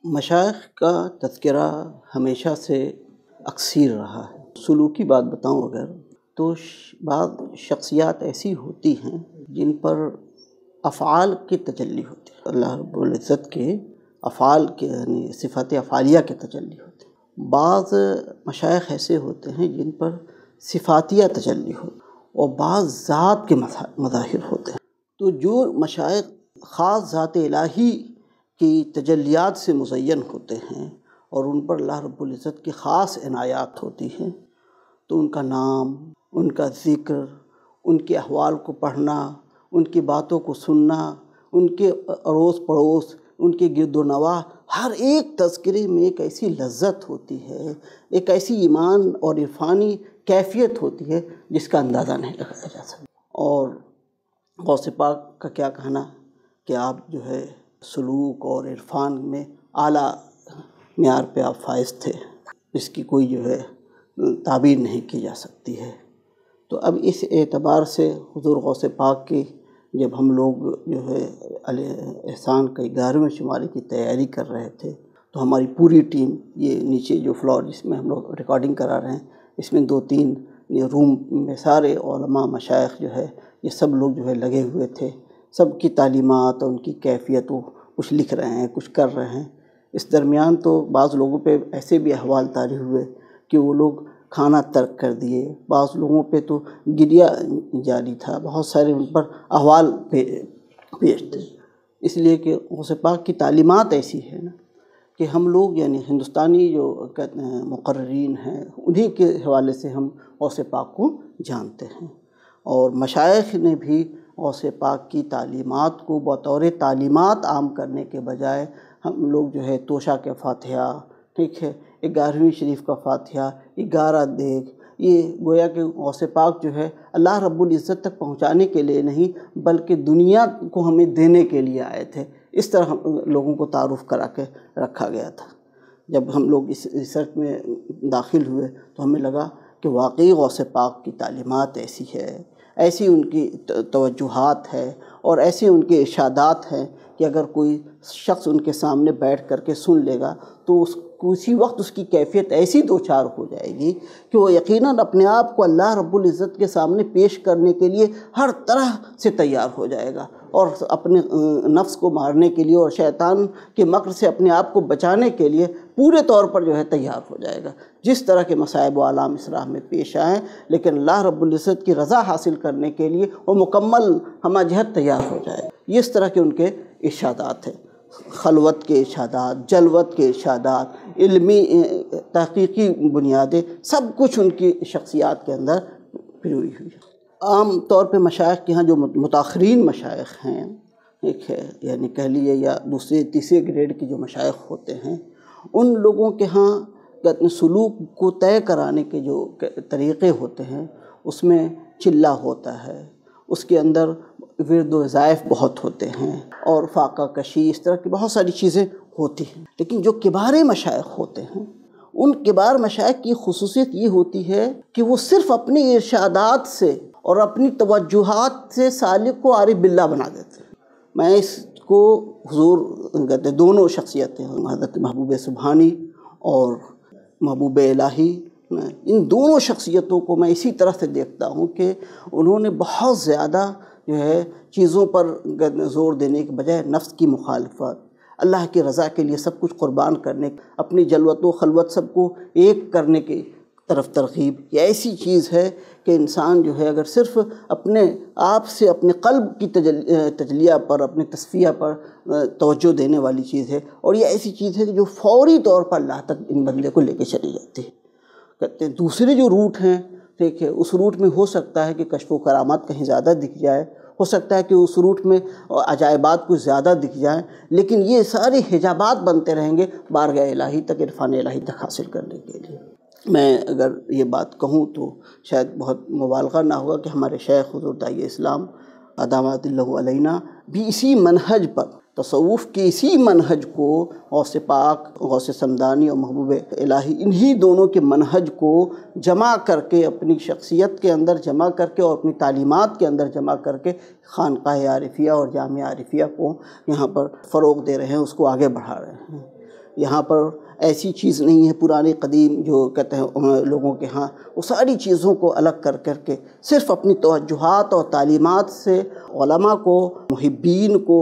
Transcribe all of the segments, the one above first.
مشائخ کا تذکرہ ہمیشہ سے اکثر رہا ہے۔ سلوکی بات بتاؤں اگر تو بعض شخصیات ایسی ہوتی ہیں جن پر افعال کی تجلی ہوتی ہے، اللہ رب العزت کے افعال کے یعنی صفات افعالیہ کے تجلی ہوتی ہے۔ بعض مشائخ ایسے ہوتے ہیں جن پر صفاتیہ تجلی ہوتی ہے اور بعض ذات کے مظاہر ہوتے ہیں۔ تو جو مشائخ خاص ذات الہی کی تجلیات سے مزین ہوتے ہیں اور ان پر اللہ رب العزت کی خاص عنایات ہوتی ہیں، تو ان کا نام، ان کا ذکر، ان کے احوال کو پڑھنا، ان کی باتوں کو سننا، ان کے اڑوس پڑوس، ان کے گرد و نواح، ہر ایک تذکرے میں ایک ایسی لذت ہوتی ہے، ایک ایسی ایمان اور عرفانی کیفیت ہوتی ہے جس کا اندازہ نہیں لگایا جا سکتا۔ اور غوث پاک کا کیا کہنا کہ آپ جو ہے سلوک اور عرفان میں اعلیٰ معیار پہ آپ فائز تھے، اس کی کوئی جو ہے تعبیر نہیں کی جا سکتی ہے۔ تو اب اس اعتبار سے حضور غوث پاک کی جب ہم لوگ جو ہے احسان کا 11ویں شمارے کی تیاری کر رہے تھے تو ہماری پوری ٹیم، یہ نیچے جو فلور جس میں ہم لوگ ریکارڈنگ کرا رہے ہیں، اس میں 2-3 روم میں سارے علماء مشائخ جو ہے یہ سب لوگ جو ہے لگے ہوئے تھے، سب کی تعلیمات اور ان کی کیفیت، وہ کچھ لکھ رہے ہیں، کچھ کر رہے ہیں۔ اس درمیان تو بعض لوگوں پہ ایسے بھی احوال طاری ہوئے کہ وہ لوگ کھانا ترک کر دیے، بعض لوگوں پہ تو گریہ جاری تھا، بہت سارے ان پر احوال پیش تھے، اس لیے کہ غوث پاک کی تعلیمات ایسی ہے نا کہ ہم لوگ یعنی ہندوستانی جو کہتے ہیں مقررین ہیں، انہی کے حوالے سے ہم غوث پاک کو جانتے ہیں۔ اور مشائخ نے بھی غوث پاک کی تعلیمات کو بطور تعلیمات عام کرنے کے بجائے ہم لوگ جو ہے توشہ کے فاتحہ، ٹھیک ہے، 11ویں شریف کا فاتحہ، 11 دیگ، یہ گویا کہ غوث پاک جو ہے اللہ رب العزت تک پہنچانے کے لیے نہیں بلکہ دنیا کو ہمیں دینے کے لیے آئے تھے، اس طرح ہم لوگوں کو تعارف کرا کے رکھا گیا تھا۔ جب ہم لوگ اس ریسرچ میں داخل ہوئے تو ہمیں لگا کہ واقعی غوث پاک کی تعلیمات ایسی ہے، ایسی ان کی توجہات ہے اور ایسی ان کے ارشادات ہیں کہ اگر کوئی شخص ان کے سامنے بیٹھ کر کے سن لے گا تو اسی وقت اس کی کیفیت ایسی دوچار ہو جائے گی کہ وہ یقیناً اپنے آپ کو اللہ رب العزت کے سامنے پیش کرنے کے لیے ہر طرح سے تیار ہو جائے گا اور اپنے نفس کو مارنے کے لیے اور شیطان کے مکر سے اپنے آپ کو بچانے کے لیے پورے طور پر جو ہے تیار ہو جائے گا۔ جس طرح کے مصائب و آلام اس راہ میں پیش آئیں لیکن اللہ رب العزت کی رضا حاصل کرنے کے لیے وہ مکمل ہمہ جہت تیار ہو جائے گا۔ یہ اس طرح کے ان کے ارشادات ہیں، خلوت کے ارشادات، جلوت کے ارشادات، علمی تحقیقی بنیادیں، سب کچھ ان کی شخصیات کے اندر پروئی ہوئی ہے۔ عام طور پہ مشائخ کے ہاں جو متاخرین مشائخ ہیں، ایک ہے یعنی کہہ لیے یا دوسرے تیسرے گریڈ کے جو مشائخ ہوتے ہیں، ان لوگوں کے ہاں سلوک کو طے کرانے کے جو طریقے ہوتے ہیں اس میں چلہ ہوتا ہے، اس کے اندر ورد و وظائف بہت ہوتے ہیں اور فاقہ کشی، اس طرح کی بہت ساری چیزیں ہوتی ہیں۔ لیکن جو کبار مشائخ ہوتے ہیں، ان کبار مشائخ کی خصوصیت یہ ہوتی ہے کہ وہ صرف اپنی ارشادات سے اور اپنی توجہات سے سالک کو عارف باللہ بنا دیتے ہیں۔ میں اس کو حضور کہتے دونوں شخصیتیں حضرت محبوب سبحانی اور محبوب الہی، ان دونوں شخصیتوں کو میں اسی طرح سے دیکھتا ہوں کہ انہوں نے بہت زیادہ جو ہے چیزوں پر زور دینے کے بجائے نفس کی مخالفت، اللہ کی رضا کے لیے سب کچھ قربان کرنے، اپنی جلوت و خلوت سب کو ایک کرنے کی طرف ترغیب، یہ ایسی چیز ہے کہ انسان جو ہے اگر صرف اپنے آپ سے اپنے قلب کی تجلیہ پر، اپنے تصفیہ پر توجہ دینے والی چیز ہے، اور یہ ایسی چیز ہے کہ جو فوری طور پر اللہ تک ان بندے کو لے کے چلی جاتی ہے۔ کہتے ہیں دوسرے جو روٹ ہیں، ٹھیک ہے، اس روٹ میں ہو سکتا ہے کہ کشف و کرامات کہیں زیادہ دکھ جائے، ہو سکتا ہے کہ اس روٹ میں عجائبات کچھ زیادہ دکھ جائیں، لیکن یہ سارے حجابات بنتے رہیں گے بارگاہ الہی تک، عرفان الہی تک حاصل کرنے کے لیے۔ میں اگر یہ بات کہوں تو شاید بہت مبالغہ نہ ہوگا کہ ہمارے شیخ حضور داعی اسلام ادامت اللہ علینا بھی اسی منہج پر، تصوف کے اسی منہج کو غوث پاک، غوث سمدانی اور محبوب الہی، انہی دونوں کے منہج کو جمع کر کے اپنی شخصیت کے اندر جمع کر کے اور اپنی تعلیمات کے اندر جمع کر کے خانقاہ عارفیہ اور جامعہ عارفیہ کو یہاں پر فروغ دے رہے ہیں، اس کو آگے بڑھا رہے ہیں۔ یہاں پر ایسی چیز نہیں ہے پرانی قدیم جو کہتے ہیں لوگوں کے ہاں، وہ ساری چیزوں کو الگ کر کے صرف اپنی توجہات اور تعلیمات سے علماء کو، محبین کو،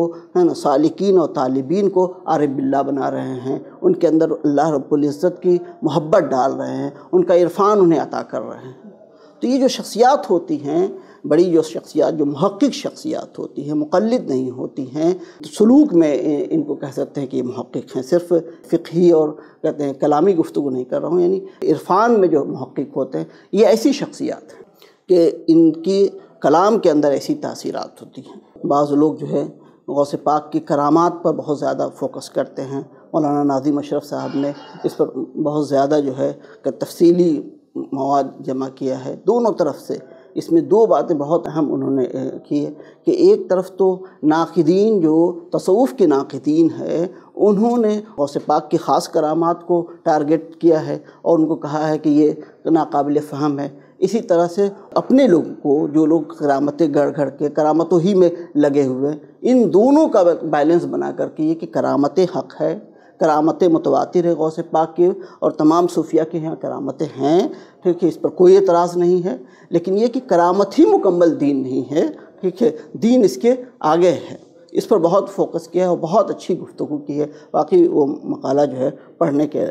سالکین اور طالبین کو عارف باللہ بنا رہے ہیں، ان کے اندر اللہ رب العزت کی محبت ڈال رہے ہیں، ان کا عرفان انہیں عطا کر رہے ہیں۔ تو یہ جو شخصیات ہوتی ہیں، بڑی جو شخصیات جو محقق شخصیات ہوتی ہیں، مقلد نہیں ہوتی ہیں، سلوک میں ان کو کہہ سکتے ہیں کہ یہ محقق ہیں، صرف فقہی اور کہتے ہیں کلامی گفتگو نہیں کر رہا ہوں، یعنی عرفان میں جو محقق ہوتے ہیں، یہ ایسی شخصیات ہیں کہ ان کی کلام کے اندر ایسی تاثیرات ہوتی ہیں۔ بعض لوگ جو ہے غوث پاک کی کرامات پر بہت زیادہ فوکس کرتے ہیں، مولانا ناظم اشرف صاحب نے اس پر بہت زیادہ جو ہے کہ تفصیلی مواد جمع کیا ہے، دونوں طرف سے۔ اس میں دو باتیں بہت اہم انہوں نے کی ہے کہ ایک طرف تو ناقدین جو تصوف کے ناقدین ہیں، انہوں نے غوث پاک کی خاص کرامات کو ٹارگٹ کیا ہے اور ان کو کہا ہے کہ یہ ناقابل فہم ہے۔ اسی طرح سے اپنے لوگوں کو، جو لوگ کرامتیں گڑھ گھڑ کے کرامتوں ہی میں لگے ہوئے، ان دونوں کا بیلنس بنا کر کے یہ کہ کرامتیں حق ہے، کرامتیں متواتر ہے غوث پاک کی، اور تمام صوفیاء کے یہاں کرامتیں ہیں، ٹھیک ہے، اس پر کوئی اعتراض نہیں ہے، لیکن یہ کہ کرامت ہی مکمل دین نہیں ہے، ٹھیک ہے، دین اس کے آگے ہے۔ اس پر بہت فوکس کیا ہے اور بہت اچھی گفتگو کی ہے، واقعی وہ مقالہ جو ہے پڑھنے کے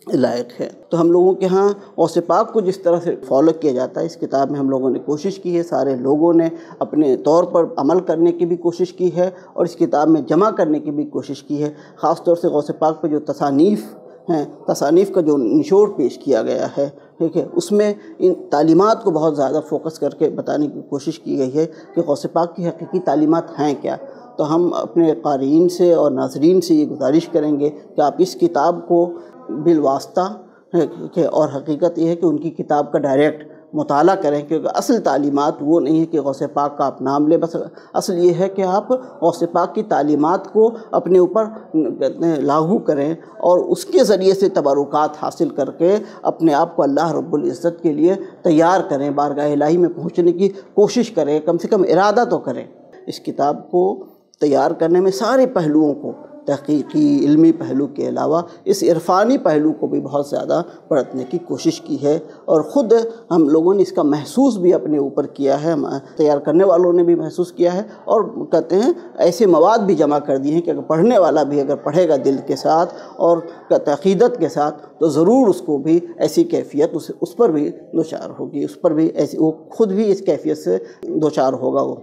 لائق ہے۔ تو ہم لوگوں کے ہاں غوث پاک کو جس طرح سے فالو کیا جاتا ہے، اس کتاب میں ہم لوگوں نے کوشش کی ہے، سارے لوگوں نے اپنے طور پر عمل کرنے کی بھی کوشش کی ہے اور اس کتاب میں جمع کرنے کی بھی کوشش کی ہے۔ خاص طور سے غوث پاک پہ جو تصانیف ہیں، تصانیف کا جو نچوڑ پیش کیا گیا ہے، ٹھیک ہے، اس میں ان تعلیمات کو بہت زیادہ فوکس کر کے بتانے کی کوشش کی گئی ہے کہ غوث پاک کی حقیقی تعلیمات ہیں کیا۔ تو ہم اپنے قارئین سے اور ناظرین سے یہ گزارش کریں گے کہ آپ اس کتاب کو بالواسطہ اور حقیقت یہ ہے کہ ان کی کتاب کا ڈائریکٹ مطالعہ کریں، کیونکہ اصل تعلیمات وہ نہیں ہے کہ غوث پاک کا آپ نام لیں، بس اصل یہ ہے کہ آپ غوث پاک کی تعلیمات کو اپنے اوپر لاگو کریں اور اس کے ذریعے سے تبرکات حاصل کر کے اپنے آپ کو اللہ رب العزت کے لیے تیار کریں، بارگاہ الہی میں پہنچنے کی کوشش کریں، کم سے کم ارادہ تو کریں۔ اس کتاب کو تیار کرنے میں سارے پہلوؤں کو، تحقیقی علمی پہلو کے علاوہ اس عرفانی پہلو کو بھی بہت زیادہ پرکھنے کی کوشش کی ہے، اور خود ہم لوگوں نے اس کا محسوس بھی اپنے اوپر کیا ہے، تیار کرنے والوں نے بھی محسوس کیا ہے، اور کہتے ہیں ایسے مواد بھی جمع کر دیے ہیں کہ اگر پڑھنے والا بھی اگر پڑھے گا دل کے ساتھ اور عقیدت کے ساتھ تو ضرور اس کو بھی ایسی کیفیت اس پر بھی دوچار ہوگی، اس پر بھی ایسی وہ خود بھی اس کیفیت سے دوچار ہوگا وہ۔